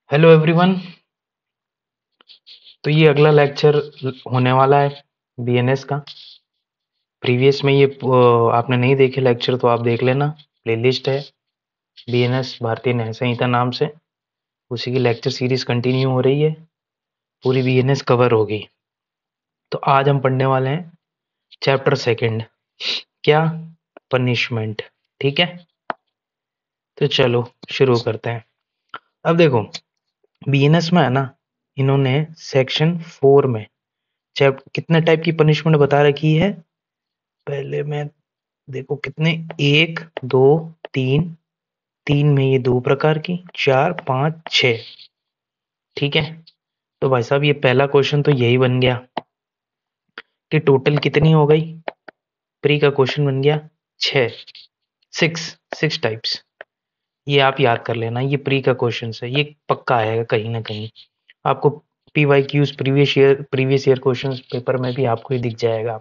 Hello everyone. तो ये अगला लेक्चर होने वाला है बीएनएस का। प्रीवियस में ये आपने नहीं देखे लेक्चर तो आप देख लेना, प्लेलिस्ट है बीएनएस भारतीय न्याय संहिता नाम से। उसी की लेक्चर सीरीज कंटिन्यू हो रही है, पूरी बीएनएस कवर होगी। तो आज हम पढ़ने वाले हैं चैप्टर सेकंड, क्या, पनिशमेंट। ठीक है, तो चलो शुरू करते हैं। अब देखो, बीएनएस में है ना, इन्होंने सेक्शन 4 में चैप कितने टाइप की पनिशमेंट बता रखी है। पहले मैं देखो कितने, 1 2 3, 3 में ये 2 प्रकार की, 4 5 6। ठीक है, तो भाई साहब ये पहला क्वेश्चन तो यही बन गया कि टोटल कितनी हो गई। प्री का क्वेश्चन बन गया 6, 6 टाइप्स। ये आप याद कर लेना, ये प्री का क्वेश्चन है, ये पक्का आएगा कहीं ना कहीं आपको। PYQs previous year question paper में भी आपको ये दिख जाएगा।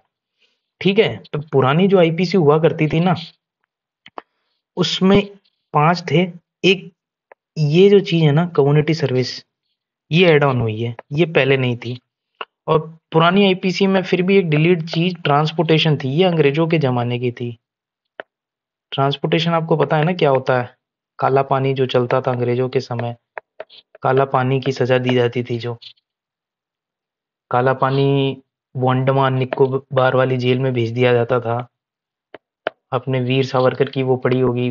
ठीक है, तो पुरानी जो आईपीसी हुआ करती थी ना, उसमें 5 थे। एक ये जो चीज है ना, कम्युनिटी सर्विस, ये ऐड ऑन हुई है, ये पहले नहीं थी। और पुरानी आईपीसी में फिर भी एक डिलीट चीज ट्रांसपोर्टेशन थी, ये अंग्रेजों के जमाने की थी। ट्रांसपोर्टेशन आपको पता है ना क्या होता है? काला पानी जो चलता था अंग्रेजों के समय, काला पानी की सजा दी जाती थी। जो काला पानी वो अंडमान निकोबार वाली जेल में भेज दिया जाता था। अपने वीर सावरकर की वो पढ़ी होगी,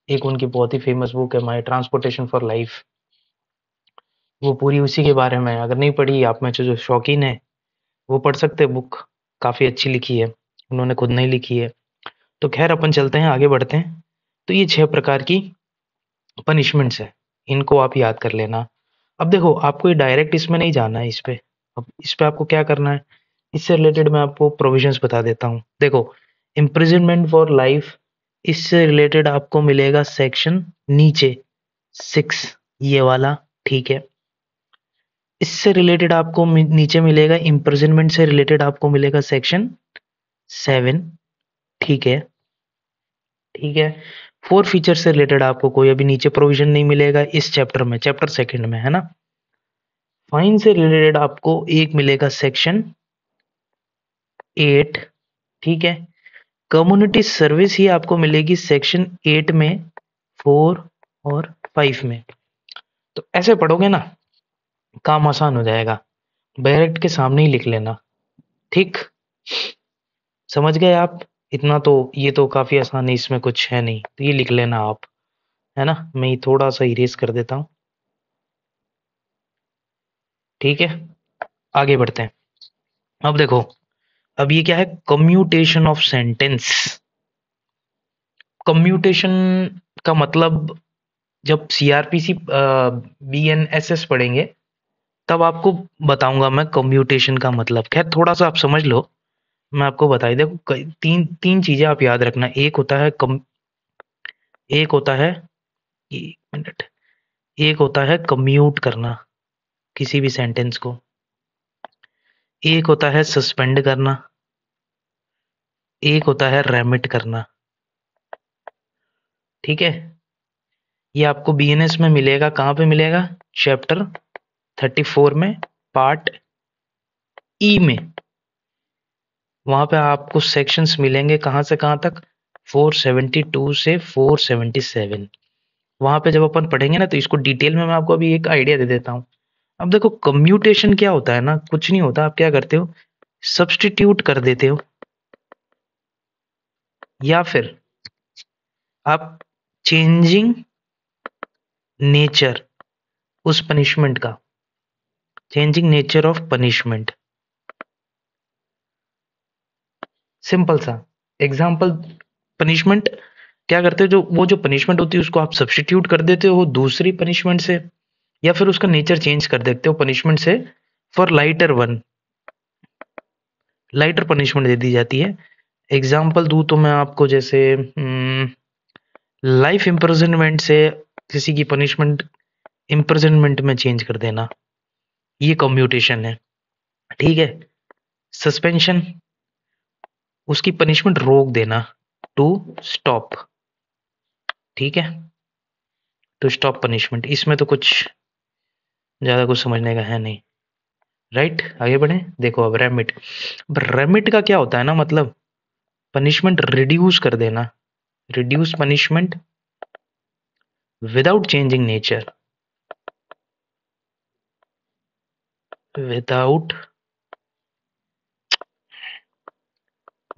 एक उनकी बहुत ही फेमस बुक है माई ट्रांसपोर्टेशन फॉर लाइफ। वो पूरी उसी के बारे में है। अगर नहीं पढ़ी आप में से जो शौकीन है वो पढ़ सकते हैं, बुक काफ़ी अच्छी लिखी है, उन्होंने खुद नहीं लिखी है। तो खैर अपन चलते हैं, आगे बढ़ते हैं। तो ये 6 प्रकार की पनिशमेंट्स है, इनको आप याद कर लेना। अब देखो, आपको ये डायरेक्ट इसमें नहीं जाना है इस पे। अब इस पे आपको क्या करना है, इससे रिलेटेड मैं आपको प्रोविजंस बता देता हूँ। देखो, इम्प्रिजनमेंट फॉर लाइफ, इससे रिलेटेड आपको मिलेगा सेक्शन नीचे 6, ये वाला। ठीक है, इससे रिलेटेड आपको नीचे मिलेगा, इम्प्रिजनमेंट से रिलेटेड आपको मिलेगा सेक्शन 7। ठीक है, ठीक है। फोर फीचर से रिलेटेड आपको कोई अभी नीचे प्रोविजन नहीं मिलेगा इस चैप्टर में, चैप्टर सेकंड में, है ना। फाइन से रिलेटेड आपको एक मिलेगा सेक्शन 8। ठीक है, कम्युनिटी सर्विस ही आपको मिलेगी सेक्शन 8 में, 4 और 5 में। तो ऐसे पढ़ोगे ना, काम आसान हो जाएगा, डायरेक्ट के सामने ही लिख लेना। ठीक, समझ गए आप? इतना तो ये तो काफी आसान है, इसमें कुछ है नहीं, तो ये लिख लेना आप, है ना। मैं ये थोड़ा सा इरेज कर देता हूँ। ठीक है, आगे बढ़ते हैं। अब देखो, अब ये क्या है, कम्यूटेशन ऑफ सेंटेंस। कम्यूटेशन का मतलब, जब सीआरपीसी बीएनएसएस पढ़ेंगे तब आपको बताऊंगा मैं कम्यूटेशन का मतलब। खैर थोड़ा सा आप समझ लो, मैं आपको बताई। देखो तीन तीन चीजें आप याद रखना। एक होता है, एक मिनट, एक होता है कम्यूट करना किसी भी सेंटेंस को, एक होता है सस्पेंड करना, एक होता है रेमिट करना। ठीक है, ये आपको बीएनएस में मिलेगा। कहाँ पे मिलेगा? चैप्टर 34 में, पार्ट ई में। वहां पे आपको सेक्शंस मिलेंगे, कहाँ से कहाँ तक, 472 से 477। वहां पे जब अपन पढ़ेंगे ना, तो इसको डिटेल में मैं आपको अभी एक आइडिया दे देता हूँ। अब देखो, कम्यूटेशन क्या होता है ना, कुछ नहीं होता। आप क्या करते हो, सब्स्टिट्यूट कर देते हो, या फिर आप चेंजिंग नेचर उस पनिशमेंट का, changing nature of punishment. Simple सा एग्जाम्पल, पनिशमेंट क्या करते हो, जो वो जो पनिशमेंट होती है उसको आप सब्स्टिट्यूट कर देते हो दूसरी पनिशमेंट से, या फिर उसका नेचर चेंज कर देते हो पनिशमेंट से for lighter one, lighter punishment दे दी जाती है। एग्जाम्पल दूं तो मैं आपको, जैसे लाइफ इम्प्रिजनमेंट से किसी की पनिशमेंट इम्प्रिजनमेंट में चेंज कर देना, ये कम्यूटेशन है। ठीक है, सस्पेंशन, उसकी पनिशमेंट रोक देना, टू स्टॉप। ठीक है, टू स्टॉप पनिशमेंट, इसमें तो कुछ ज़्यादा कुछ समझने का है नहीं, राइट। आगे बढ़े, देखो अब रेमिट। अब रेमिट का क्या होता है ना, मतलब पनिशमेंट रिड्यूस कर देना, reduce punishment without changing nature, without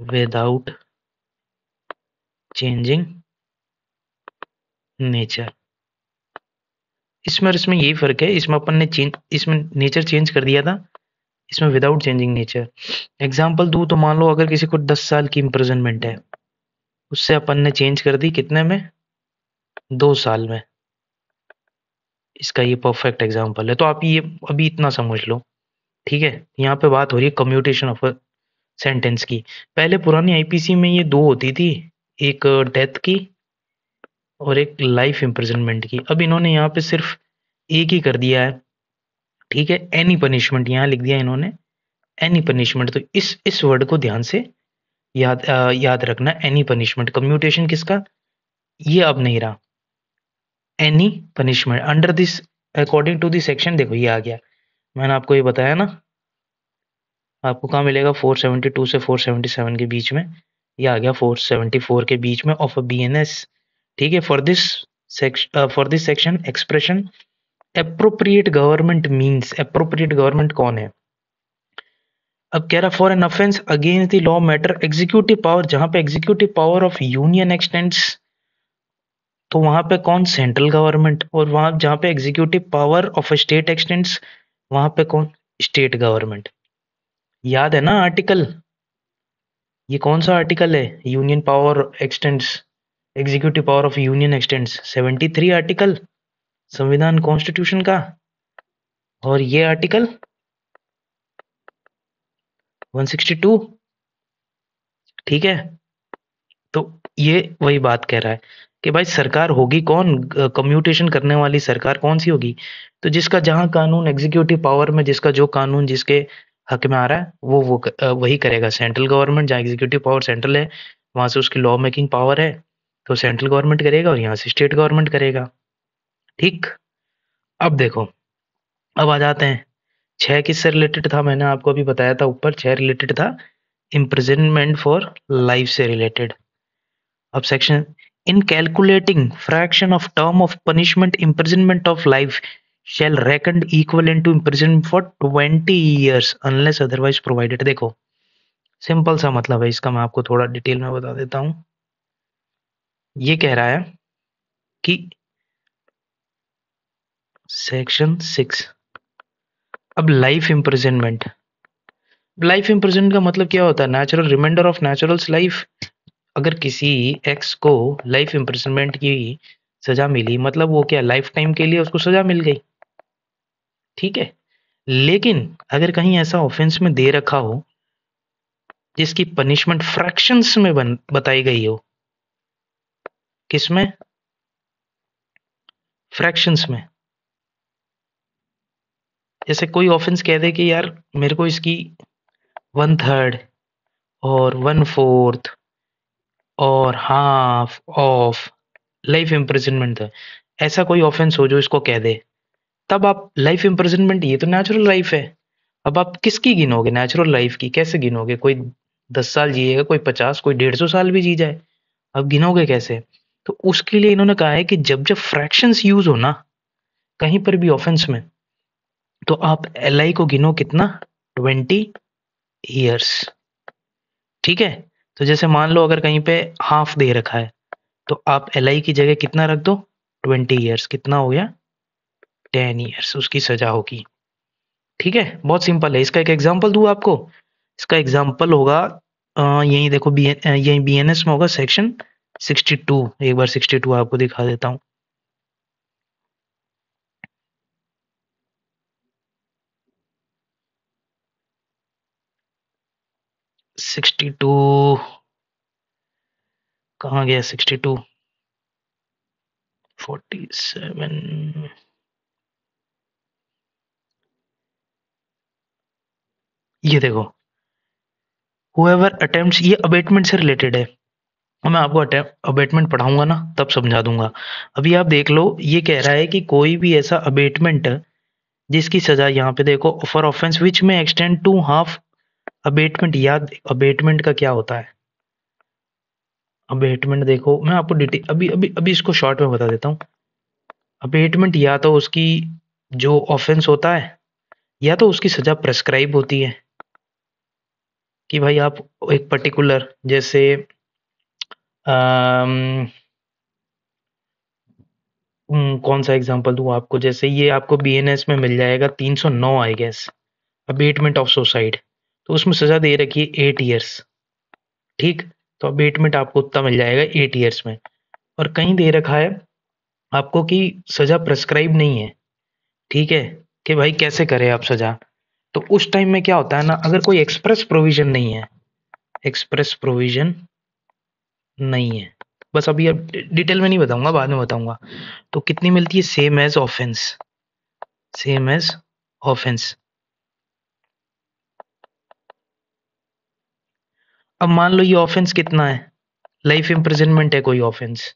without changing nature. इसमें और इसमें यही फर्क है, इसमें अपन ने चेंज, इसमें नेचर चेंज कर दिया था, इसमें विदाउट चेंजिंग नेचर। एग्जाम्पल दूं तो मान लो अगर किसी को 10 साल की इम्प्रिजनमेंट है, उससे अपन ने चेंज कर दी कितने में, 2 साल में। इसका ये परफेक्ट एग्जाम्पल है। तो आप ये अभी इतना समझ लो, ठीक है। यहाँ पे बात हो रही है कम्यूटेशन ऑफ अ सेंटेंस की। पहले पुरानी आईपीसी में ये 2 होती थी, एक डेथ की और एक लाइफ इम्प्रिजनमेंट की। अब इन्होंने यहाँ पे सिर्फ एक ही कर दिया है, ठीक है। एनी पनिशमेंट यहाँ लिख दिया इन्होंने, एनी पनिशमेंट। तो इस वर्ड को ध्यान से याद रखना, एनी पनिशमेंट। कम्यूटेशन किसका, ये अब नहीं रहा, any punishment under this according to this section. देखो ये आ गया, मैंने आपको ये बताया ना, आपको कहाँ मिलेगा, 472 से 477 के बीच में, ये आ गया 474 के बीच में ऑफ अ बीएनएस, ठीक है। For this section expression appropriate government means, appropriate government कौन है। अब कह रहा for an offence against the law matter executive power, जहां पे executive power of union x tends, तो वहां पे कौन, सेंट्रल गवर्नमेंट। और वहां जहां पे executive power of state x tends, वहां पे कौन, स्टेट गवर्नमेंट। याद है ना आर्टिकल, ये कौन सा आर्टिकल है, union power x tends, executive power of union x tends, 73 article संविधान कॉन्स्टिट्यूशन का। और ये आर्टिकल 162, ठीक है। तो ये वही बात कह रहा है कि भाई सरकार होगी कौन, कम्यूटेशन करने वाली सरकार कौन सी होगी, तो जिसका जहां कानून एग्जीक्यूटिव पावर में, जिसका जो कानून जिसके हक में आ रहा है वही करेगा। सेंट्रल गवर्नमेंट, जहाँ एग्जीक्यूटिव पावर सेंट्रल है, वहां से उसकी लॉ मेकिंग पावर है, तो सेंट्रल गवर्नमेंट करेगा और यहाँ से स्टेट गवर्नमेंट करेगा, ठीक। अब देखो, अब आ जाते हैं 6 किससे रिलेटेड था, मैंने आपको अभी बताया था ऊपर, 6 रिलेटेड था इम्प्रिजनमेंट फॉर लाइफ से रिलेटेड। अब section, in calculating fraction of term of punishment imprisonment of life shall reckoned equivalent to imprisonment for 20 years unless otherwise provided। देखो सिंपल सा मतलब है इसका, मैं आपको थोड़ा डिटेल में बता देता हूं। ये कह रहा है कि सेक्शन 6, अब लाइफ इम्प्रिजनमेंट, लाइफ इम्प्रिजनमेंट का मतलब क्या होता है, natural reminder of naturals life. अगर किसी एक्स को लाइफ इम्प्रिजनमेंट की सजा मिली, मतलब वो क्या, लाइफ टाइम के लिए उसको सजा मिल गई, ठीक है। लेकिन अगर कहीं ऐसा ऑफेंस में दे रखा हो जिसकी पनिशमेंट फ्रैक्शंस में बताई गई हो, किसमें, फ्रैक्शंस में। जैसे कोई ऑफेंस कह दे कि यार मेरे को इसकी 1/3 और 1/4 और हाफ ऑफ लाइफ इम्प्रिजनमेंट है, ऐसा कोई ऑफेंस हो जो इसको कह दे, तब आप लाइफ इम्प्रिजनमेंट, ये तो नेचुरल लाइफ है। अब आप किसकी गिनोगे, नेचुरल लाइफ की कैसे गिनोगे, कोई 10 साल जिएगा, कोई 50, कोई 150 साल भी जी जाए, अब गिनोगे कैसे। तो उसके लिए इन्होंने कहा है कि जब जब फ्रैक्शंस यूज हो ना कहीं पर भी ऑफेंस में, तो आप एल आई को गिनो कितना, 20 ईयर्स, ठीक है। तो जैसे मान लो अगर कहीं पे हाफ दे रखा है, तो आप एल आई की जगह कितना रख दो, 20 ईयर्स, कितना हो गया, 10 ईयर्स उसकी सजा होगी, ठीक है। बहुत सिंपल है। इसका एक एग्जांपल दूं आपको, इसका एग्जांपल होगा यही देखो, यही बीएनएस में होगा सेक्शन 62। एक बार 62 आपको दिखा देता हूं। 62 कहाँ गया, 62, 47, ये देखो, हुएवर अटेम्प्ट्स, ये अबेटमेंट से रिलेटेड है। मैं आपको अबेटमेंट पढ़ाऊंगा ना तब समझा दूंगा। अभी आप देख लो, ये कह रहा है कि कोई भी ऐसा अबेटमेंट जिसकी सजा यहाँ पे देखो, फॉर ऑफेंस विच में एक्सटेंड टू हाफ अबेटमेंट। याद अबेटमेंट का क्या होता है? अबेटमेंट देखो, मैं आपको डिटेल अभी अभी अभी इसको शॉर्ट में बता देता हूँ। अबेटमेंट या तो उसकी जो ऑफेंस होता है, या तो उसकी सजा प्रेस्क्राइब होती है कि भाई आप एक पर्टिकुलर, जैसे अम, कौन सा एग्जांपल दूं आपको, जैसे ये आपको बीएनएस में मिल जाएगा 309 I guess, abetment of suicide. तो उसमें सजा दे रखी है 8 ईयर्स। ठीक, तो अबेटमेंट आपको उतना मिल जाएगा 8 ईयर्स में। और कहीं दे रखा है आपको कि सजा प्रेस्क्राइब नहीं है, ठीक है, कि भाई कैसे करें आप सजा। तो उस टाइम में क्या होता है ना, अगर कोई एक्सप्रेस प्रोविजन नहीं है, एक्सप्रेस प्रोविजन नहीं है, बस अभी अब डिटेल में नहीं बताऊंगा, बाद में बताऊंगा। तो कितनी मिलती है? Same as offence, same as offence. अब मान लो ये ऑफेंस कितना है, लाइफ इम्प्रिजनमेंट है कोई ऑफेंस,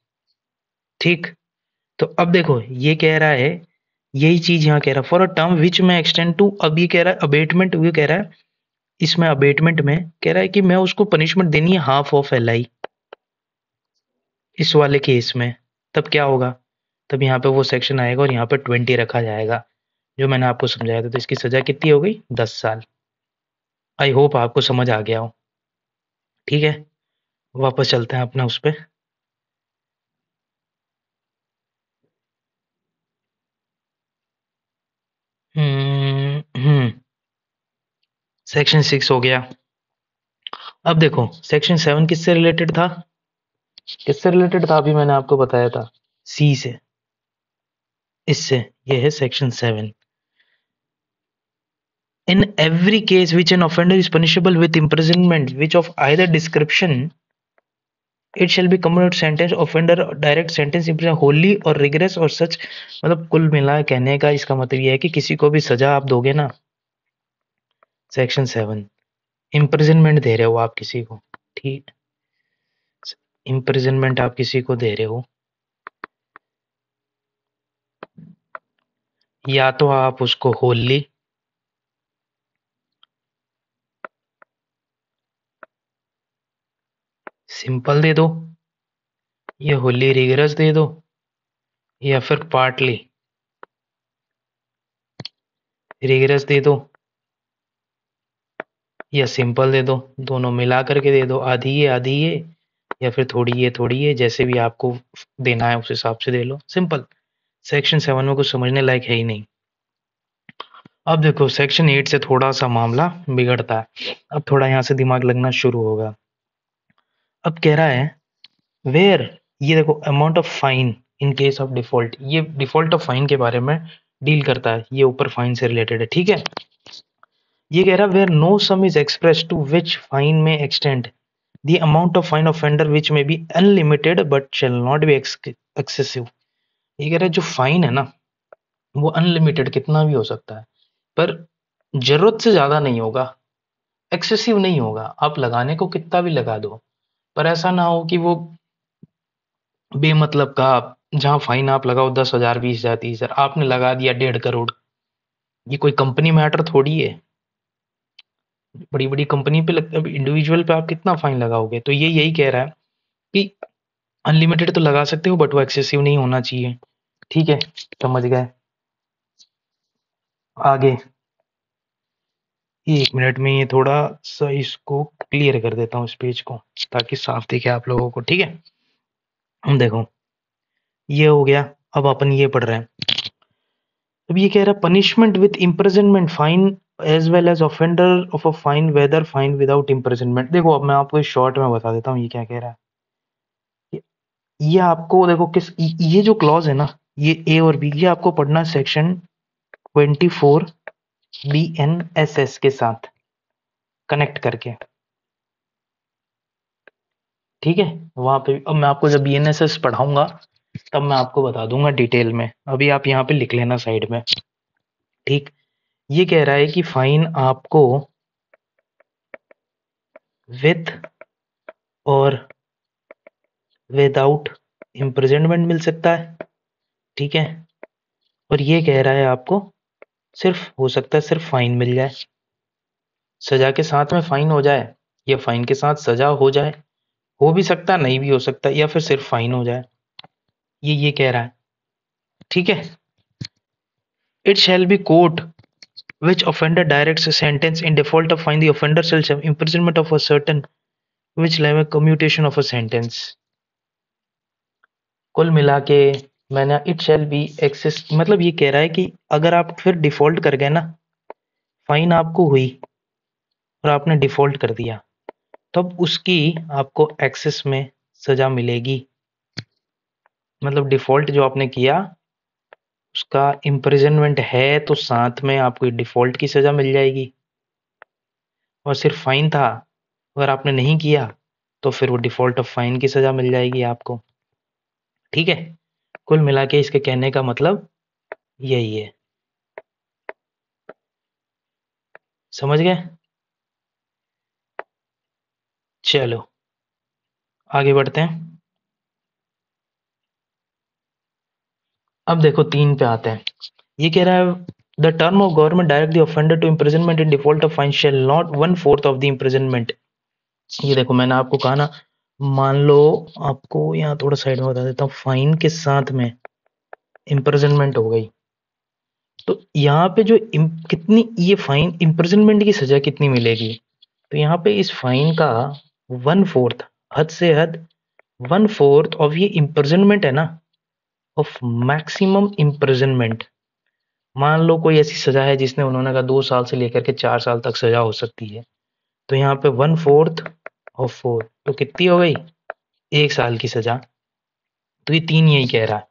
ठीक। तो अब देखो ये कह रहा है, यही चीज यहाँ कह रहा है, फॉर अ टर्म विच में एक्सटेंड टू, अब ये कह रहा है अबेटमेंट, ये कह रहा है इसमें अबेटमेंट में कह रहा है कि मैं उसको पनिशमेंट देनी है हाफ ऑफ एल आई, इस वाले केस में। तब क्या होगा? तब यहाँ पे वो सेक्शन आएगा और यहाँ पे 20 रखा जाएगा, जो मैंने आपको समझाया था। तो इसकी सजा कितनी हो गई? 10 साल। आई होप आपको समझ आ गया हो। ठीक है, वापस चलते हैं अपना उस पे। सेक्शन 6 हो गया। अब देखो सेक्शन 7 किससे रिलेटेड था? किससे रिलेटेड था? अभी मैंने आपको बताया था, सी से, इससे। ये है section 7। In every case which an offender is punishable with imprisonment which of either description, it shall be commuted sentence, offender direct sentence imprisonment wholly or rigorous or such। मतलब कुल मिला कहने का इसका मतलब ये है कि किसी को भी सजा आप दोगे ना, सेक्शन 7, इम्प्रिजनमेंट दे रहे हो आप किसी को, ठीक, इम्प्रिजनमेंट आप किसी को दे रहे हो, या तो आप उसको होली, सिंपल दे दो, या होली रिगरस दे दो, या फिर पार्टली रिगरस दे दो, या सिंपल दे दो। दोनों मिला करके दे दो, आधी ये, या फिर थोड़ी ये, जैसे भी आपको देना है उस हिसाब से दे लो, सिंपल। सेक्शन 7 में कुछ समझने लायक है ही नहीं। अब देखो सेक्शन 8 से थोड़ा सा मामला बिगड़ता है, अब थोड़ा यहाँ से दिमाग लगना शुरू होगा। अब कह रहा है वेयर, ये देखो amount of fine in case of default, ये डिफॉल्ट ऑफ फाइन के बारे में डील करता है, ये ऊपर फाइन से रिलेटेड है, ठीक है। ये कह रहा है where no sum is express to which fine may extend the amount of fine offender which may be unlimited but shall not be excessive. ये कह रहा है जो फाइन है ना, वो अनलिमिटेड कितना भी हो सकता है, पर जरूरत से ज्यादा नहीं होगा, एक्सेसिव नहीं होगा। आप लगाने को कितना भी लगा दो, पर ऐसा ना हो कि वो बेमतलब का, जहाँ फाइन आप लगाओ 10,000 20,000 30,000, आपने लगा दिया 1.5 करोड़। ये कोई कंपनी मैटर थोड़ी है, बड़ी बड़ी कंपनी पे लगता है, इंडिविजुअल पे आप कितना फाइन लगाओगे। तो ये यही कह रहा है कि अनलिमिटेड तो लगा सकते हो बट वो एक्सेसिव नहीं होना चाहिए, ठीक है। समझ गए? आगे 1 मिनट में ये थोड़ा सा इसको क्लियर कर देता हूँ इस पेज को, ताकि साफ दिखे आप लोगों को, ठीक है। हम देखो ये हो गया, अब अपन ये पढ़ रहे हैं। अब ये कह रहा है punishment with imprisonment fine as well as offender of a fine whether fine without imprisonment. देखो अब मैं आपको शॉर्ट में बता देता हूँ ये क्या कह रहा है। ये आपको देखो किस, ये जो क्लॉज है ना, ये ए और बी, ये आपको पढ़ना है सेक्शन 24 BNSS के साथ कनेक्ट करके, ठीक है। वहां पे अब मैं आपको जब BNSS पढ़ाऊंगा तब मैं आपको बता दूंगा डिटेल में, अभी आप यहाँ पे लिख लेना साइड में, ठीक। ये कह रहा है कि फाइन आपको विथ और विदाउट इम्प्रिजनमेंट मिल सकता है, ठीक है। और ये कह रहा है आपको सिर्फ हो सकता है सिर्फ फाइन मिल जाए, सजा के साथ में फाइन हो जाए, या फाइन के साथ सजा हो जाए, हो भी सकता है नहीं भी हो सकता, या फिर सिर्फ फाइन हो जाए, ये कह रहा है। ठीक है, it shall be court which offender directs a sentence in default of fine the offender shall have imprisonment of a certain which level commutation of a sentence। कुल मिला के मैंने इट शैल बी एक्सेस मतलब ये कह रहा है कि अगर आप फिर डिफॉल्ट कर गए ना, फाइन आपको हुई और आपने डिफॉल्ट कर दिया, तब उसकी आपको एक्सेस में सजा मिलेगी। मतलब डिफॉल्ट जो आपने किया उसका इम्प्रिजनमेंट है तो साथ में आपको डिफॉल्ट की सजा मिल जाएगी, और सिर्फ फाइन था अगर आपने नहीं किया तो फिर वो डिफॉल्ट ऑफ फाइन की सजा मिल जाएगी आपको। ठीक है, कुल मिला के इसके कहने का मतलब यही है। समझ गए? चलो आगे बढ़ते हैं। अब देखो 3 पे आते हैं। ये कह रहा है the term of government direct the offender to imprisonment in default of fine shall not 1/4 of the imprisonment. ये देखो मैंने आपको कहा ना, मान लो आपको यहाँ थोड़ा साइड में बता देता हूँ, फाइन के साथ में इम्प्रिजनमेंट हो गई, तो यहाँ पे जो कितनी ये फाइन इम्प्रिजनमेंट की सजा कितनी मिलेगी, तो यहाँ पे इस फाइन का 1/4, हद से हद 1/4 ऑफ ये इम्प्रिजनमेंट है ना, ऑफ मैक्सिमम इम्प्रिजनमेंट। मान लो कोई ऐसी सजा है जिसने उन्होंने कहा 2 साल से लेकर के 4 साल तक सजा हो सकती है, तो यहाँ पे 1/4 ऑफ 4 तो कितनी हो गई, 1 साल की सजा। तो ये 3 यही कह रहा है,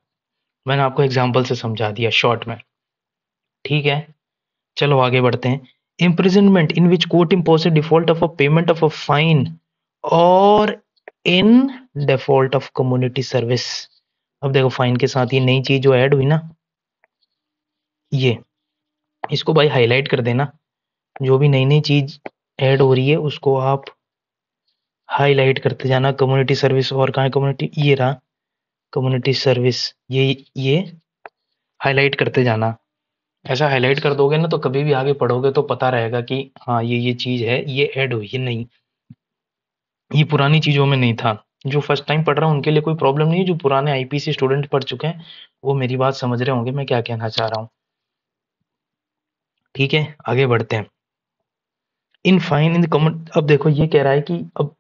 मैंने आपको एग्जाम्पल से समझा दिया शॉर्ट में। ठीक है, चलो आगे बढ़ते हैं। Imprisonment in which court impose default of a payment of a fine और in default of community service. अब देखो फाइन के साथ ये नई चीज जो ऐड हुई ना, ये इसको भाई हाईलाइट कर देना, जो भी नई नई चीज ऐड हो रही है उसको आप हाईलाइट करते जाना। कम्युनिटी सर्विस, और कहाँ है कम्युनिटी, ये रहा कम्युनिटी सर्विस, ये हाईलाइट करते जाना। ऐसा हाईलाइट कर दोगे ना तो कभी भी आगे पढ़ोगे तो पता रहेगा कि हाँ ये चीज है, ये ऐड हुई है, नहीं ये पुरानी चीजों में नहीं था। जो फर्स्ट टाइम पढ़ रहा हूँ उनके लिए कोई प्रॉब्लम नहीं है, जो पुराने आईपीसी स्टूडेंट पढ़ चुके हैं वो मेरी बात समझ रहे होंगे मैं क्या कहना चाह रहा हूँ। ठीक है, आगे बढ़ते हैं। इन फाइन इन कॉमन, अब देखो ये कह रहा है कि अब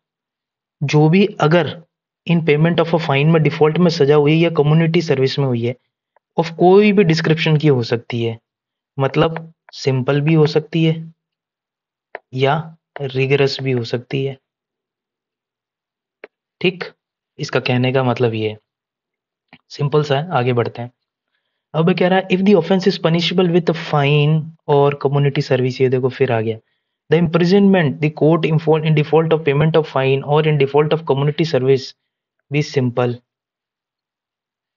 जो भी अगर इन पेमेंट ऑफ अ फाइन में डिफॉल्ट में सजा हुई है या कम्युनिटी सर्विस में हुई है, ऑफ कोई भी डिस्क्रिप्शन की हो सकती है, मतलब सिंपल भी हो सकती है या रिगरस भी हो सकती है। ठीक, इसका कहने का मतलब ये है, सिंपल सा है। आगे बढ़ते हैं। अब कह रहा है if the offence is punishable with fine और कम्युनिटी सर्विस, ये देखो फिर आ गया the imprisonment the court in default of payment of fine और in default of community service भी सिंपल।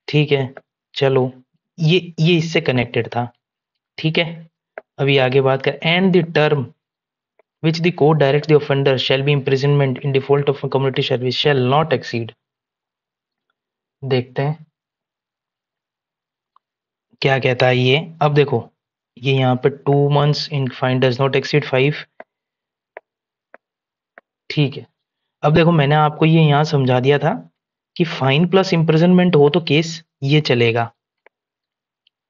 ठीक है, चलो ये इससे कनेक्टेड था। ठीक है, अभी आगे बात कर and the term which the court directs the offender shall be imprisonment in default of a community service shall not exceed। देखते हैं क्या कहता है ये। अब देखो ये यहाँ पे 2 months in fine does not exceed 5। ठीक है, अब देखो मैंने आपको ये यहाँ समझा दिया था कि फाइन प्लस इम्प्रिजनमेंट हो तो केस ये चलेगा,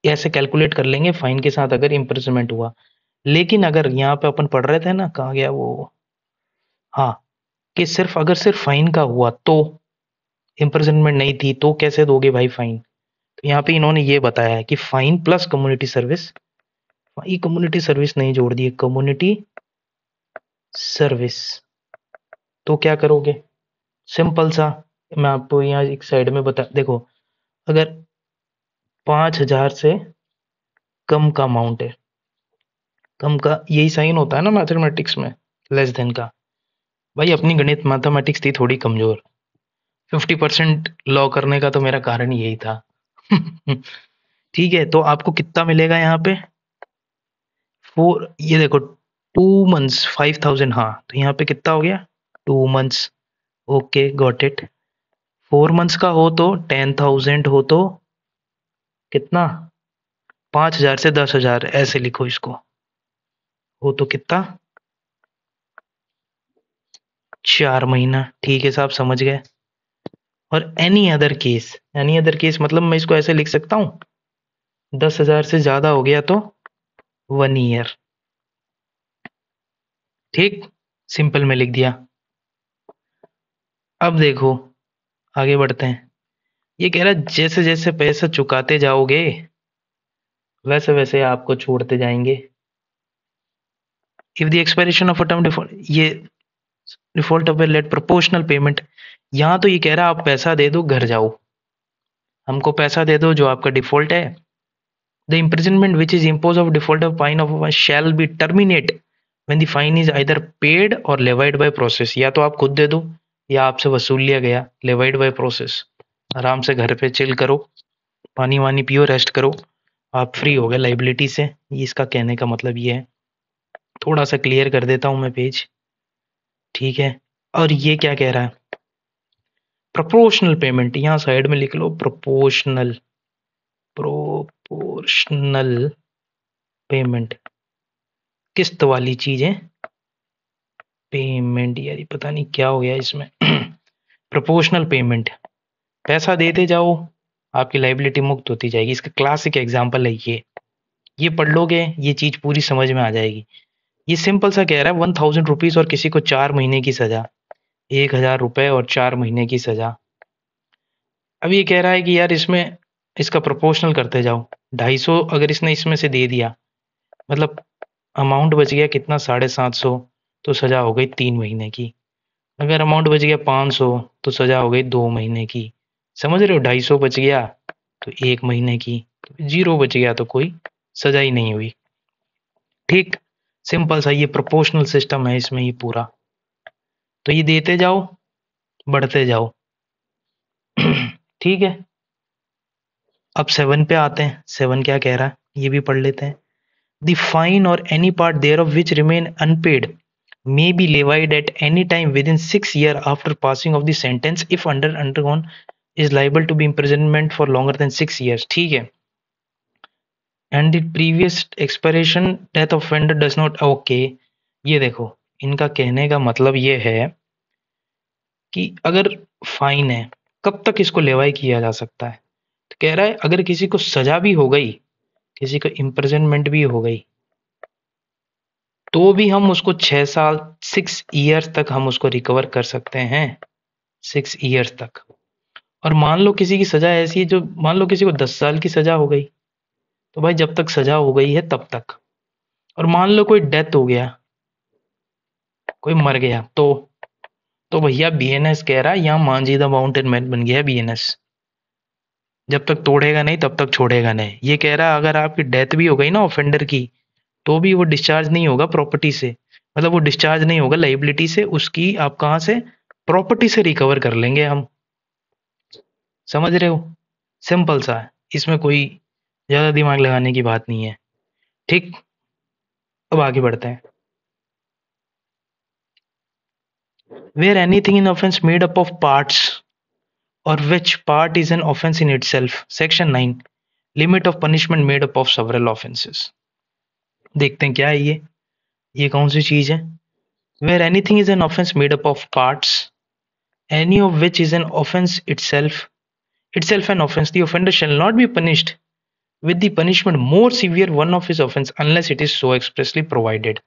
ऐसे कैलकुलेट कर लेंगे फाइन के साथ अगर इम्प्रिजनमेंट हुआ। लेकिन अगर यहाँ पे अपन पढ़ रहे थे ना, कहाँ गया वो, हाँ, कि सिर्फ अगर सिर्फ फाइन का हुआ तो इम्प्रिजनमेंट नहीं थी तो कैसे दोगे भाई फाइन। तो यहाँ पे इन्होंने ये बताया है कि फाइन प्लस कम्युनिटी सर्विस, ये कम्युनिटी सर्विस नहीं जोड़ दी, कम्युनिटी सर्विस, तो क्या करोगे, सिंपल सा, मैं आपको यहाँ एक साइड में बता, देखो अगर 5,000 से कम का अमाउंट है, कम का यही साइन होता है ना मैथमेटिक्स में, लेस देन का। भाई अपनी गणित मैथमेटिक्स थी थोड़ी कमजोर, 50% लॉ करने का तो मेरा कारण यही था। ठीक है, तो आपको कितना मिलेगा यहाँ पे, 4, ये देखो 2 months 5,000, हाँ तो यहाँ पे कितना हो गया 2 months। Okay got it. 4 months का हो तो 10,000 हो तो कितना 5,000 से 10,000 ऐसे लिखो इसको। वो तो कितना, 4 महीना। ठीक है साहब, समझ गए। और एनी अदर केस मतलब मैं इसको ऐसे लिख सकता हूँ, 10,000 से ज्यादा हो गया तो 1 ईयर। ठीक, सिंपल में लिख दिया। अब देखो, आगे बढ़ते हैं। ये कह रहा है जैसे जैसे पैसा चुकाते जाओगे वैसे वैसे आपको छोड़ते जाएंगे। If the expiration of a term default, ये default of a late proportional payment. यहाँ तो ये कह रहा है आप पैसा दे दो, घर जाओ, हमको पैसा दे दो जो आपका डिफॉल्ट है। The imprisonment which is imposed of default of fine of shall be terminate when the fine is either paid or levied by process। या तो आप खुद दे दो या आपसे वसूल लिया गया, levied by process। आराम से घर पे चिल करो, पानी वानी पियो, रेस्ट करो, आप फ्री हो गए लाइबिलिटी से। ये इसका कहने का मतलब ये है। थोड़ा सा क्लियर कर देता हूं मैं पेज, ठीक है। और ये क्या कह रहा है, प्रोपोर्शनल पेमेंट, यहाँ साइड में लिख लो प्रोपोर्शनल, प्रोपोर्शनल पेमेंट, किस्त वाली चीजें पेमेंट, यार ये पता नहीं क्या हो गया इसमें। प्रोपोर्शनल पेमेंट, पैसा देते जाओ, आपकी लाइबिलिटी मुक्त होती जाएगी। इसका क्लासिक एग्जांपल है ये पढ़ लोगे ये चीज पूरी समझ में आ जाएगी। ये सिंपल सा कह रहा है 1,000 रुपीज और किसी को 4 महीने की सजा, 1,000 रुपए और 4 महीने की सजा। अब ये कह रहा है कि यार इसमें इसका प्रोपोर्शनल करते जाओ। 250 अगर इसने इसमें से दे दिया, मतलब अमाउंट बच गया कितना, 750, तो सजा हो गई 3 महीने की। अगर अमाउंट बच गया 500 तो सजा हो गई 2 महीने की। समझ रहे हो, 250 बच गया तो 1 महीने की, तो 0 बच गया तो कोई सजा ही नहीं हुई। ठीक, सिंपल सा ये प्रोपोर्शनल सिस्टम है इसमें ये पूरा। तो ये देते जाओ, बढ़ते जाओ। ठीक है, अब 7 पे आते हैं। 7 क्या कह रहा है ये भी पढ़ लेते हैं। The fine or any part thereof which remain unpaid may be levied at any time within 6 years after passing of the sentence if undergone is liable to be imprisonment for longer than 6 years। ठीक है, and the previous expiration death offender does not, okay। ये देखो, इनका कहने का मतलब ये है कि अगर फाइन है कब तक इसको लेवाई किया जा सकता है। तो कह रहा है अगर किसी को सजा भी हो गई, किसी को इम्प्रिजनमेंट भी हो गई, तो भी हम उसको 6 साल, 6 ईयर्स तक हम उसको रिकवर कर सकते हैं, 6 ईयर्स तक। और मान लो किसी की सजा ऐसी है जो, मान लो किसी को 10 साल की सजा हो गई, तो भाई जब तक सजा हो गई है तब तक। और मान लो कोई डेथ हो गया, कोई मर गया, तो भैया बीएनएस कह रहा है यहाँ मांझी द माउंटेन मैन बन गया बीएनएस। जब तक तोड़ेगा नहीं तब तक छोड़ेगा नहीं। ये कह रहा है अगर आपकी डेथ भी हो गई ना ऑफेंडर की, तो भी वो डिस्चार्ज नहीं होगा प्रॉपर्टी से, मतलब वो डिस्चार्ज नहीं होगा लाइबिलिटी से, उसकी आप कहाँ से, प्रॉपर्टी से रिकवर कर लेंगे हम। समझ रहे हो, सिंपल सा है, इसमें कोई ज्यादा दिमाग लगाने की बात नहीं है। ठीक, अब आगे बढ़ते हैं। Where anything in offence made up of parts और which part is an offence in itself, section 9, limit of punishment made up of several offences. देखते हैं क्या है ये कौन सी चीज है। Where anything is an offence made up of parts any of which is an offense itself an offense, the offender shall not be punished with the punishment more severe one of his offense unless it is so expressly provided।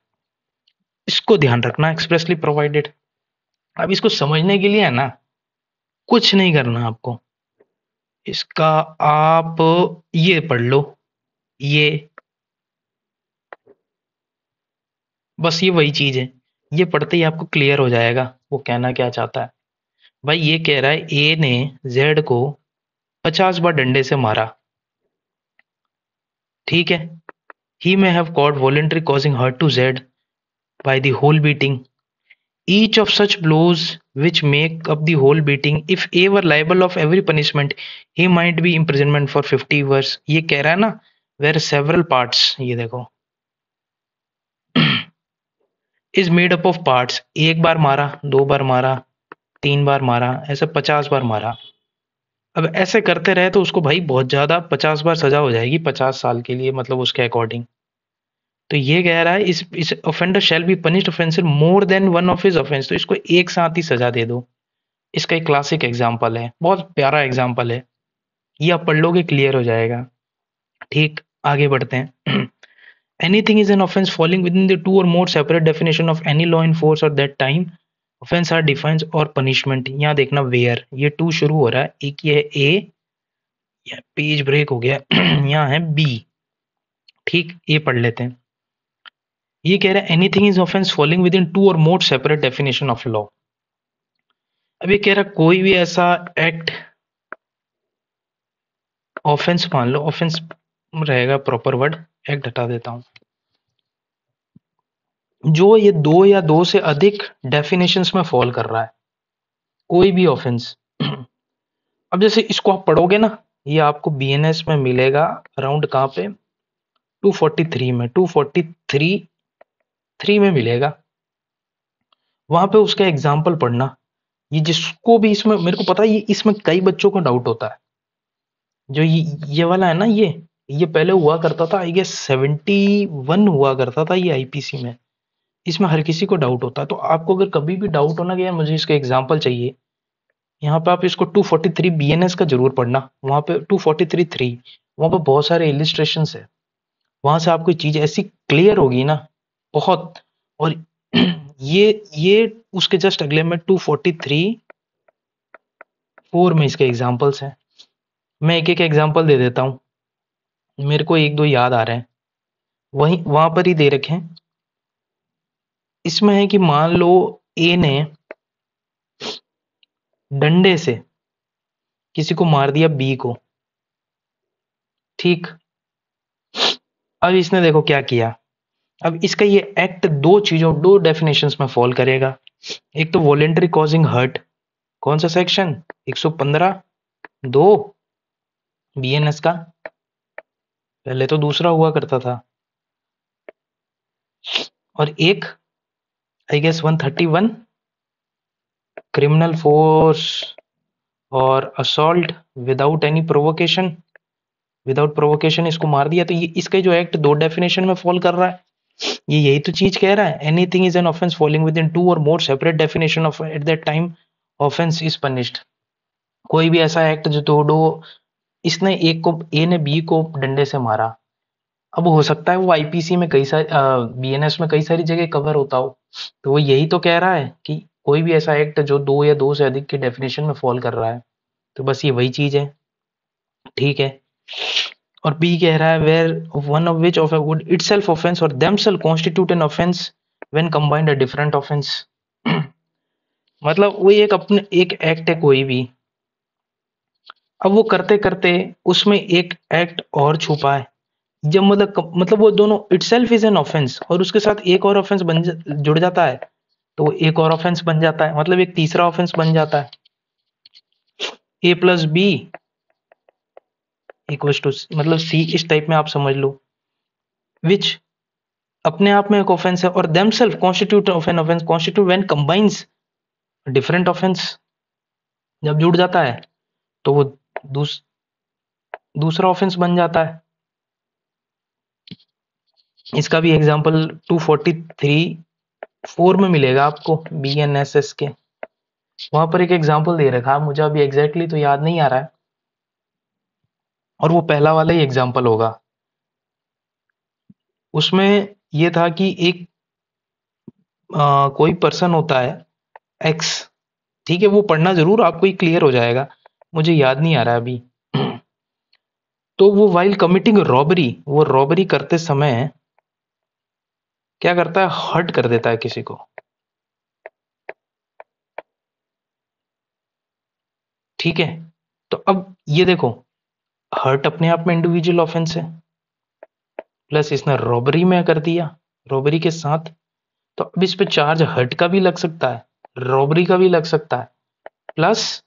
इसको ध्यान रखना, expressly provided. अब इसको समझने के लिए है ना, कुछ नहीं करना आपको, इसका आप ये पढ़ लो, ये बस ये वही चीज है, ये पढ़ते ही आपको क्लियर हो जाएगा वो कहना क्या चाहता है। भाई ये कह रहा है ए ने जेड को 50 बार डंडे से मारा, ठीक है। ही may have caused voluntary causing hurt to Z by the whole beating। Each of such blows which make up the whole beating, if A were liable of every punishment, he might be imprisonment for 50 years। ये कह रहा है ना, where several parts, ये देखो is made up of parts। एक बार मारा, 2 बार मारा, 3 बार मारा, ऐसे 50 बार मारा, अब ऐसे करते रहे तो उसको भाई बहुत ज़्यादा 50 बार सज़ा हो जाएगी 50 साल के लिए, मतलब उसके अकॉर्डिंग। तो ये कह रहा है इस offender shall be punished offensive more than one of his offence, तो इसको एक साथ ही सज़ा दे दो। इसका एक क्लासिक एग्जाम्पल है, बहुत प्यारा एग्जाम्पल है, ये आप पढ़ लोगे क्लियर हो जाएगा। ठीक, आगे बढ़ते हैं। Anything is an offense falling within the two or more separate definition of any law in force at that time. Offense are defines और punishment। यहाँ देखना where, ये टू शुरू हो रहा है, एक ये है ए, पेज ब्रेक हो गया। यहाँ है बी। ठीक, ये पढ़ लेते हैं। ये कह रहा है anything is offence falling within two और more separate definition of law. अब ये कह रहा है कोई भी ऐसा एक्ट, ऑफेंस मान लो, ऑफेंस रहेगा प्रॉपर वर्ड, एक्ट हटा देता हूं, जो ये दो या दो से अधिक डेफिनेशंस में फॉल कर रहा है, कोई भी ऑफेंस। अब जैसे इसको आप पढ़ोगे ना, ये आपको बीएनएस में मिलेगा अराउंड कहाँ पे, 243 में, 243 में मिलेगा। वहां पे उसका एग्जाम्पल पढ़ना। ये जिसको भी इसमें, मेरे को पता है ये इसमें कई बच्चों को डाउट होता है, जो ये वाला है ना, ये पहले हुआ करता था, आई गेस 71 हुआ करता था ये आईपीसी में। इसमें हर किसी को डाउट होता है, तो आपको अगर कभी भी डाउट होना कि यार मुझे इसका एग्जाम्पल चाहिए, यहाँ पे आप इसको 243 बीएनएस का जरूर पढ़ना। वहां पे 243(3) वहां पे बहुत सारे इलिस्ट्रेशन है, वहां से आपको चीज ऐसी क्लियर होगी ना, बहुत। और ये उसके जस्ट अगले में 243(4) में इसके एग्जाम्पल्स हैं। मैं एक एक एग्जाम्पल दे देता हूँ, मेरे को एक दो याद आ रहे हैं, वहीं वहां पर ही दे रखे हैं। इसमें है कि मान लो ए ने डंडे से किसी को मार दिया बी को, ठीक। अब इसने देखो क्या किया, अब इसका ये एक्ट दो चीजों, दो डेफिनेशंस में फॉल करेगा। एक तो वॉलेंटरी कॉजिंग हर्ट, कौन सा सेक्शन, 115 2 बीएनएस का, पहले तो दूसरा हुआ करता था। और एक आई गेस 131 क्रिमिनल फोर्स और assault without any provocation, without provocation इसको मार दिया। तो ये इसका जो एक्ट दो डेफिनेशन में फॉल कर रहा है, ये यही तो चीज कह रहा है, anything is an offence falling within two और more separate definition of at that time offence is punished. कोई भी ऐसा एक्ट जो दो, इसने एक को, ए ने बी को डंडे से मारा, अब हो सकता है वो आईपीसी में कई सारी, बीएनएस में कई सारी जगह कवर होता हो, तो वो यही तो कह रहा है कि कोई भी ऐसा एक्ट जो दो या दो से अधिक के डेफिनेशन में फॉल कर रहा है, तो बस ये वही चीज है। ठीक है, और बी कह रहा है where one of which of would itself offence और themselves constitute an offence when combined a different offence. मतलब वो एक अपने एक एक्ट है कोई भी, अब वो करते करते उसमें एक एक्ट और छुपा है, जब मतलब वो दोनों इटसेल्फ इज एन ऑफेंस और उसके साथ एक और ऑफेंस जुड़ जाता है, तो वो एक और ऑफेंस बन जाता है, मतलब एक तीसरा ऑफेंस बन जाता है। ए प्लस बी इक्वल टू, मतलब सी, इस टाइप में आप समझ लो, विच अपने आप में एक ऑफेंस है, और themselves constitute of an offence constitute when combines different offence, जब जुड़ जाता है तो वो दूसरा ऑफेंस बन जाता है। इसका भी एग्जांपल 243(4) में मिलेगा आपको बीएनएसएस के, वहां पर एक एग्जांपल दे रखा है, मुझे अभी एग्जैक्टली तो याद नहीं आ रहा है, और वो पहला वाला ही एग्जांपल होगा। उसमें ये था कि एक कोई पर्सन होता है एक्स, ठीक है, वो पढ़ना जरूर, आपको ही क्लियर हो जाएगा, मुझे याद नहीं आ रहा है अभी। तो वो वाइल कमिटिंग रॉबरी, वो रॉबरी करते समय क्या करता है, हर्ट कर देता है किसी को। ठीक है, तो अब ये देखो, हर्ट अपने आप में इंडिविजुअल ऑफेंस है, प्लस इसने रॉबरी में कर दिया, रॉबरी के साथ, तो अब इस पे चार्ज हर्ट का भी लग सकता है, रॉबरी का भी लग सकता है, plus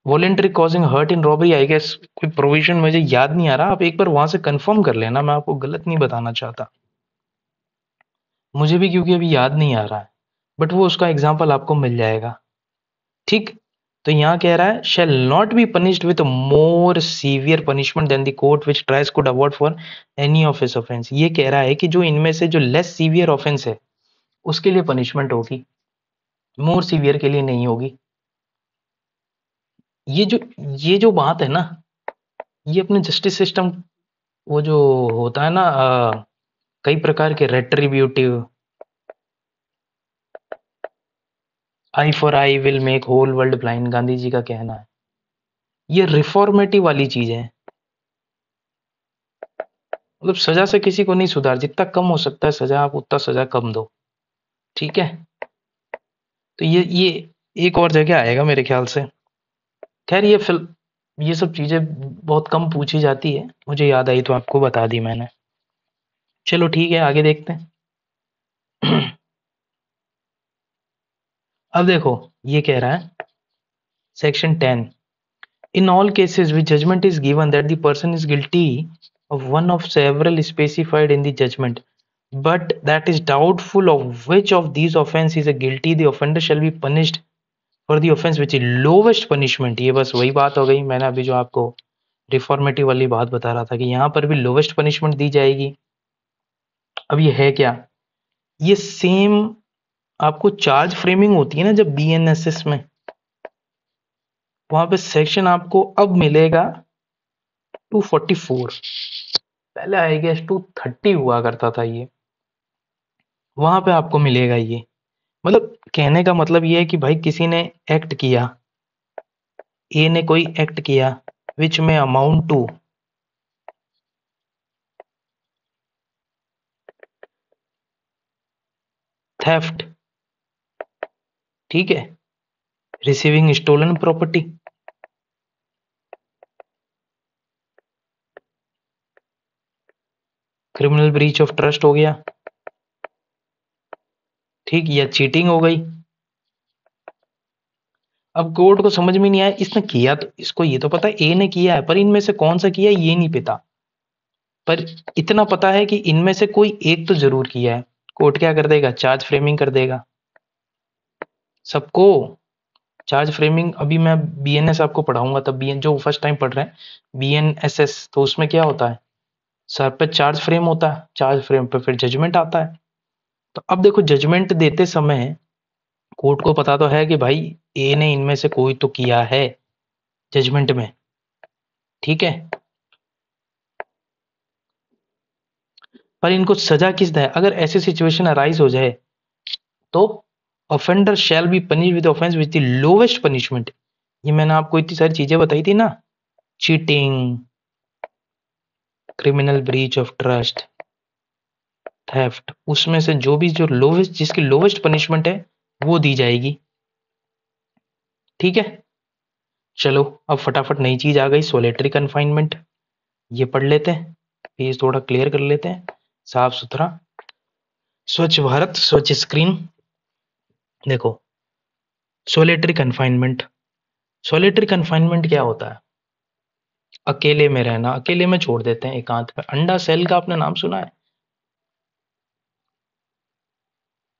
voluntary causing hurt in robbery. I guess कोई प्रोविजन मुझे याद नहीं आ रहा, आप एक बार वहां से कंफर्म कर लेना, मैं आपको गलत नहीं बताना चाहता, मुझे भी क्योंकि अभी याद नहीं आ रहा है, बट वो उसका एग्जाम्पल आपको मिल जाएगा। ठीक, तो यहाँ कह रहा है shall not be punished with a more severe punishment than the court which tries could award for any of his offense। ये कह रहा है कि जो इनमें से जो लेस सीवियर ऑफेंस है उसके लिए पनिशमेंट होगी, मोर सीवियर के लिए नहीं होगी। ये जो बात है ना, ये अपने जस्टिस सिस्टम, वो जो होता है ना कई प्रकार के retributive, eye for eye will make whole world blind, Gandhi ji का कहना है, ये रिफॉर्मेटिव वाली चीज है। मतलब सजा से किसी को नहीं सुधार, जितना कम हो सकता है सजा आप उतना सजा कम दो, ठीक है। तो ये एक और जगह आएगा मेरे ख्याल से। खैर ये सब चीजें बहुत कम पूछी जाती है, मुझे याद आई तो आपको बता दी मैंने। चलो ठीक है, आगे देखते हैं। अब देखो ये कह रहा है section 10, in all cases which judgment is given that the person is guilty of one of several specified in the judgment, but that is doubtful of which of these offense is a guilty, the offender shall be punished for the offense which is lowest punishment। ये बस वही बात हो गई, मैंने अभी जो आपको रिफॉर्मेटिव वाली बात बता रहा था कि यहाँ पर भी लोवेस्ट पनिशमेंट दी जाएगी। अब ये है क्या, ये सेम आपको चार्ज फ्रेमिंग होती है ना जब बीएनएसएस में, वहां पे सेक्शन आपको अब मिलेगा 244, पहले आई गेस 230 हुआ करता था ये, वहां पे आपको मिलेगा ये। मतलब कहने का मतलब ये है कि भाई किसी ने एक्ट किया, ए ने कोई एक्ट किया विच में अमाउंट टू थेफ्ट, ठीक है, receiving stolen property, criminal breach of trust हो गया, ठीक, या चीटिंग हो गई। अब कोर्ट को समझ में नहीं आया इसने किया, तो इसको ये तो पता है ए ने किया है, पर इनमें से कौन सा किया ये नहीं पता, पर इतना पता है कि इनमें से कोई एक तो जरूर किया है। कोर्ट क्या कर देगा, चार्ज फ्रेमिंग कर देगा सबको। चार्ज फ्रेमिंग अभी मैं बीएनएस आपको पढ़ाऊंगा, तब बीएन जो फर्स्ट टाइम पढ़ रहे हैं बीएनएसएस, तो उसमें क्या होता है, सर पे चार्ज फ्रेम होता है, चार्ज फ्रेम पे फिर जजमेंट आता है। तो अब देखो जजमेंट देते समय कोर्ट को पता तो है कि भाई ए ने इनमें से कोई तो किया है जजमेंट में, ठीक है, पर इनको सजा किस दे, अगर ऐसी सिचुएशन अराइज हो जाए तो offender shall be punish with offence with the lowest punishment. ये मैंने आपको इतनी सारी चीजें बताई थी ना, cheating, criminal breach of trust, theft, उसमें से जो भी जो लोवेस्ट, जिसकी लोवेस्ट पनिशमेंट है वो दी जाएगी, ठीक है। चलो अब फटाफट नई चीज आ गई, सोलेटरी कन्फाइनमेंट, ये पढ़ लेते हैं, पेज थोड़ा क्लियर कर लेते हैं, साफ सुथरा, स्वच्छ भारत स्वच्छ स्क्रीन। देखो सोलेटरी कन्फाइनमेंट, सोलेटरी कन्फाइनमेंट क्या होता है, अकेले में रहना, अकेले में छोड़ देते हैं एकांत में। अंडा सेल का आपने नाम सुना है,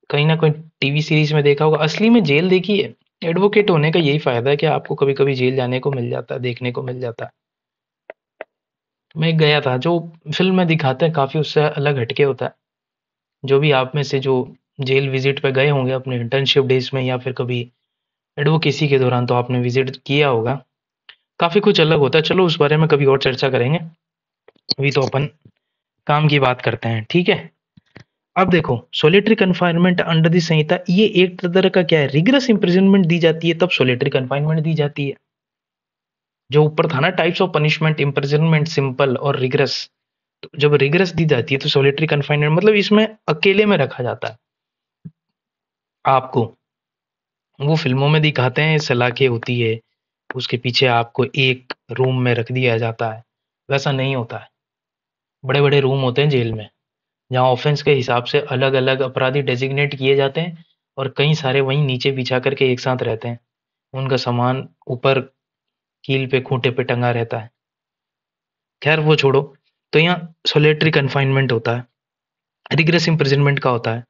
कहीं ना कहीं टीवी सीरीज में देखा होगा, असली में जेल देखी है। एडवोकेट होने का यही फायदा है कि आपको कभी कभी जेल जाने को मिल जाता है, देखने को मिल जाता है। मैं गया था, जो फिल्म में दिखाते हैं काफी उससे अलग हटके होता है। जो भी आप में से जो जेल विजिट पे गए होंगे अपने इंटर्नशिप डेज में या फिर कभी एडवोकेसी के दौरान, तो आपने विजिट किया होगा, काफी कुछ अलग होता है। चलो उस बारे में कभी और चर्चा करेंगे, अभी तो अपन काम की बात करते हैं, ठीक है। अब देखो सोलिटरी कन्फाइनमेंट अंडर दी संहिता, ये एक तरह का क्या है, रिगरस इम्प्रिजनमेंट दी जाती है तब सोलिटरी कन्फाइनमेंट दी जाती है। जो ऊपर था ना types of punishment, imprisonment, simple और रिगरस, तो जब रिगरस दी जाती है तो सोलिटरी कन्फाइनमेंट मतलब इसमें अकेले में रखा जाता है आपको। वो फिल्मों में दिखाते हैं सलाखें होती है, उसके पीछे आपको एक रूम में रख दिया जाता है, वैसा नहीं होता है। बड़े बड़े रूम होते हैं जेल में, जहाँ ऑफेंस के हिसाब से अलग अलग अपराधी डेजिग्नेट किए जाते हैं, और कई सारे वहीं नीचे बिछा करके एक साथ रहते हैं, उनका सामान ऊपर कील पे खूंटे पे टंगा रहता है। खैर वो छोड़ो, तो यहाँ सोलेटरी कन्फाइनमेंट होता है। रिग्रेस इम्प्रिजनमेंट का होता है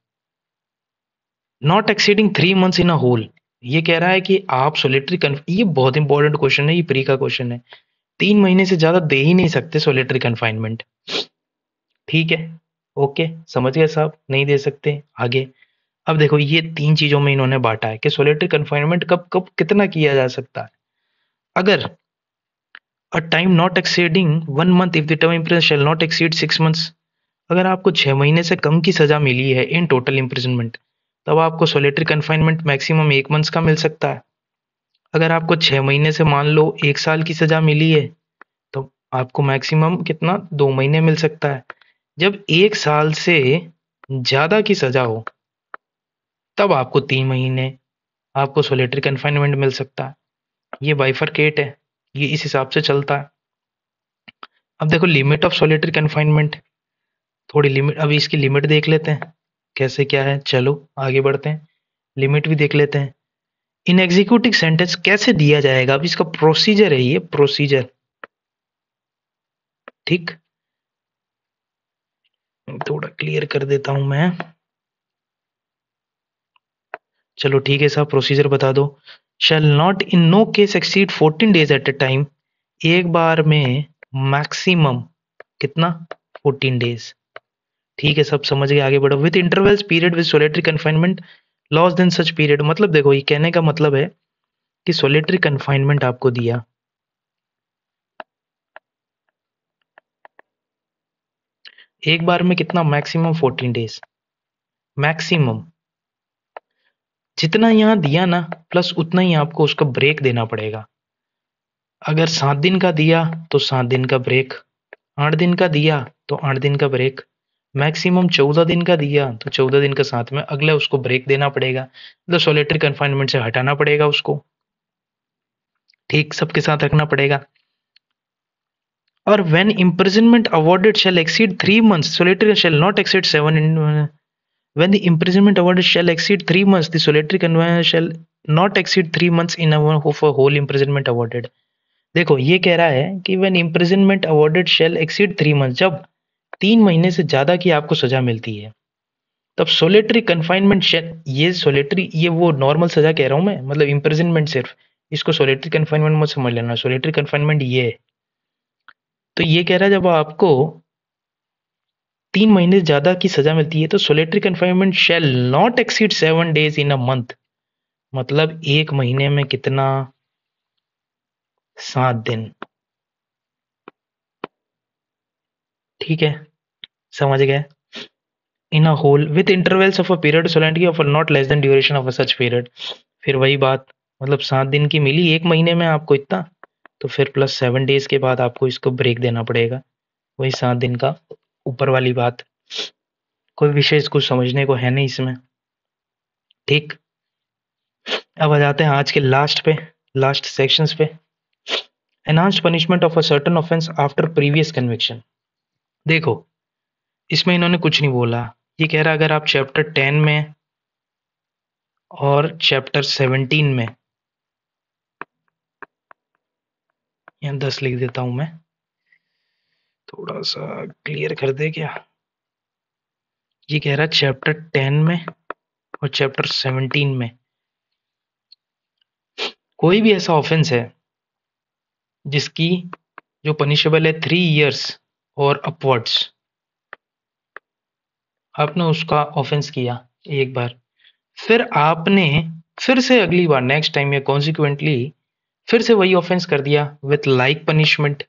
not exceeding 3 months in a whole, ये कह रहा है कि आप सोलिटरी ये बहुत इंपॉर्टेंट क्वेश्चन है, ये प्री का क्वेश्चन है। 3 महीने से ज्यादा दे ही नहीं सकते सोलिटरी कन्फाइनमेंट। ठीक है, ओके, समझ गए साहब, नहीं दे सकते। आगे अब देखो, ये 3 चीजों में इन्होंने बांटा है कि सोलिटरी कन्फाइनमेंट कब कब कितना किया जा सकता है। अगर a time not exceeding 1 month if the term imprison shall not exceed 6 months. अगर आपको 6 महीने से कम की सजा मिली है इन टोटल इम्प्रिजनमेंट, तब आपको सोलिटरी कन्फाइनमेंट मैक्सिमम 1 मंथ का मिल सकता है। अगर आपको 6 महीने से मान लो 1 साल की सजा मिली है, तो आपको मैक्सिमम कितना, 2 महीने मिल सकता है। जब 1 साल से ज्यादा की सजा हो, तब आपको 3 महीने आपको सोलिटरी कन्फाइनमेंट मिल सकता है। ये बाइफरकेट है, ये इस हिसाब से चलता है। अब देखो लिमिट ऑफ सोलिटरी कन्फाइनमेंट, थोड़ी लिमिट, अभी इसकी लिमिट देख लेते हैं कैसे क्या है। चलो आगे बढ़ते हैं, लिमिट भी देख लेते हैं। इन एग्जीक्यूटिव सेंटेंस कैसे दिया जाएगा, अब इसका प्रोसीजर है, ये प्रोसीजर। ठीक, थोड़ा क्लियर कर देता हूं मैं। चलो ठीक है साहब, प्रोसीजर बता दो। Shall not in no case exceed 14 days at a time. एक बार में मैक्सिमम कितना, 14 days। ठीक है, सब समझ गए, आगे बढ़ो। With intervals period with solitary confinement less than such period. मतलब देखो, ये कहने का मतलब है कि सोलिटरी कन्फाइनमेंट आपको दिया, एक बार में कितना, मैक्सिमम 14 days, मैक्सिमम। जितना यहाँ दिया ना, प्लस उतना ही आपको उसका ब्रेक देना पड़ेगा। अगर 7 दिन का दिया तो 7 दिन का ब्रेक, 8 दिन का दिया तो 8 दिन का ब्रेक, मैक्सिमम 14 दिन का दिया तो 14 दिन का साथ में अगला उसको ब्रेक देना पड़ेगा, मतलब सोलिटरी कन्फाइनमेंट से हटाना पड़ेगा उसको। ठीक, सबके साथ रखना पड़ेगा। और when imprisonment awarded shall exceed 3 months, solitary shall not exceed 7 in, when the imprisonment awarded shall exceed 3 months, the solitary confinement shall not exceed 3 months in a of a whole imprisonment awarded। देखो ये कह रहा है कि when imprisonment awarded shall exceed 3 months, जब 3 महीने से ज्यादा की आपको सजा मिलती है, तब सोलिटरी कन्फाइनमेंट शेल, ये सोलिटरी, ये वो नॉर्मल सजा कह रहा हूं मैं, मतलब इम्प्रिजनमेंट सिर्फ, इसको सोलिटरी कन्फाइनमेंट मत समझ लेना। सोलिटरी कन्फाइनमेंट ये है, तो ये कह रहा है जब आपको 3 महीने से ज्यादा की सजा मिलती है, तो solitary confinement shall not exceed 7 days in a month. मतलब 1 महीने में कितना, 7 दिन। ठीक है, समझ गए। In a whole with intervals of a period solitary of not less than duration of a such period. फिर वही बात, मतलब 7 दिन की मिली 1 महीने में आपको इतना, तो फिर प्लस 7 days के बाद आपको इसको ब्रेक देना पड़ेगा, वही 7 दिन का। ऊपर वाली बात, कोई विशेष कुछ समझने को है नहीं इसमें। ठीक, अब आ जाते हैं आज के लास्ट पे, लास्ट सेक्शंस पे। Enhanced punishment of a certain offence after previous conviction. देखो, इसमें इन्होंने कुछ नहीं बोला। ये कह रहा है अगर आप चैप्टर 10 में और चैप्टर 17 में, यहाँ 10 लिख देता हूं मैं, थोड़ा सा क्लियर कर दे क्या। ये कह रहा है चैप्टर 10 में और चैप्टर 17 में कोई भी ऐसा ऑफेंस है जिसकी जो पनिशेबल है 3 years और अपवर्ड्स, आपने उसका ऑफेंस किया एक बार, फिर आपने फिर से अगली बार नेक्स्ट टाइम या कॉन्सिक्वेंटली फिर से वही ऑफेंस कर दिया विथ लाइक पनिशमेंट,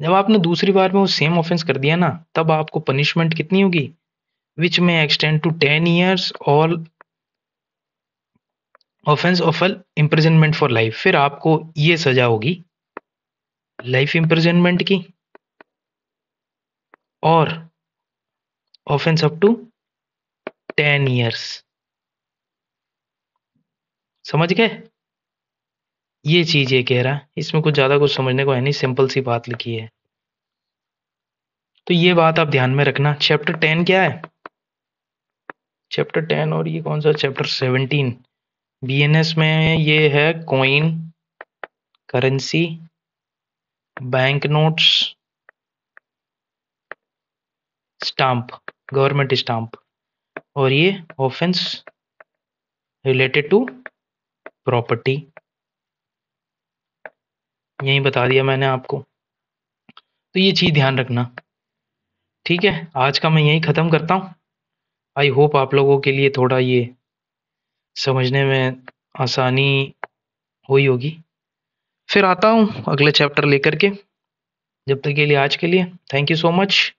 जब आपने दूसरी बार में वो सेम ऑफेंस कर दिया ना, तब आपको पनिशमेंट कितनी होगी, विच में एक्सटेंड टू 10 years और offence of imprisonment for life. फिर आपको ये सजा होगी लाइफ इम्प्रिजनमेंट की और ऑफेंस अप टू 10 years। समझ गए, ये चीज ये कह रहा है, इसमें कुछ ज्यादा कुछ समझने को है नहीं, सिंपल सी बात लिखी है। तो ये बात आप ध्यान में रखना। चैप्टर 10 क्या है, चैप्टर 10 और ये कौन सा, चैप्टर 17 बीएनएस में ये है coin, currency, bank notes, stamp, government stamp, और ये ऑफेंस रिलेटेड टू प्रॉपर्टी, यही बता दिया मैंने आपको। तो ये चीज़ ध्यान रखना, ठीक है। आज का मैं यही ख़त्म करता हूँ। आई होप आप लोगों के लिए थोड़ा ये समझने में आसानी हुई होगी। फिर आता हूँ अगले चैप्टर लेकर के। जब तक के लिए आज के लिए थैंक यू सो मच।